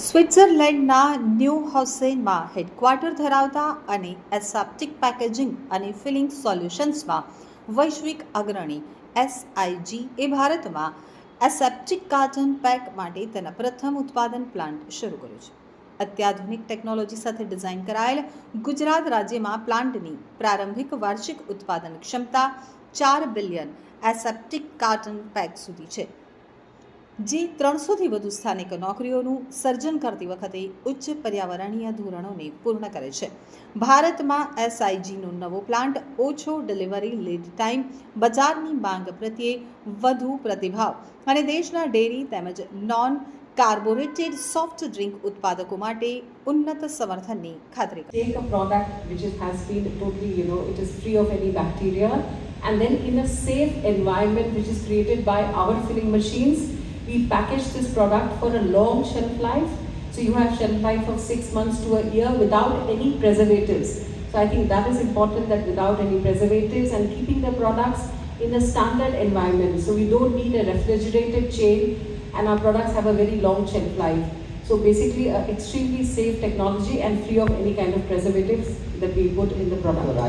સ્વિટ્ઝરલેન્ડના new હોસેનમાં headquarter ધરાવતા અને એસેપ્ટિક packaging અને ફિલિંગ સોલ્યુશન્સમાં વૈશ્વિક અગ્રણી એસઆઈજી એ ભારતમાં એસેપ્ટિક કાર્ટન પેક માટે તેના પ્રથમ ઉત્પાદન પ્લાન્ટ શરૂ કર્યો છે. અત્યાધુનિક ટેકનોલોજી સાથે ડિઝાઇન કરાયેલ ગુજરાત રાજ્યમાં પ્લાન્ટની પ્રારંભિક વાર્ષિક ઉત્પાદન ક્ષમતા 4 બિલિયન એસેપ્ટિક કાર્ટન પેક સુધી છે, જે 300થી વધુ સ્થાનિક નોકરીઓનું સર્જન કરતી વખતે ઉચ્ચ પર્યાવરણીય ધોરણોને પૂર્ણ કરે છે. ભારતમાં એસઆઈજીનો નવો પ્લાન્ટ ઓછો ડિલિવરી લીડ ટાઈમ, બજારની માંગ પ્રત્યે વધુ પ્રતિભાવ અને દેશના ડેરી તેમજ નોન કાર્બોરેટેડ સોફ્ટ ડ્રિંક ઉત્પાદકો માટે ઉન્નત સમર્થનની ખાતરી કરે. Take a product which has been totally, it is free of any bacteria, and then in a safe environment which is created by our filling machines, we package this product for a long shelf life. So you have shelf life of 6 months to a year without any preservatives. So I think that is important, that without any preservatives and keeping the products in a standard environment. So we don't need a refrigerated chain, and our products have a very long shelf life. So basically extremely safe technology and free of any kind of preservatives that we put in the product.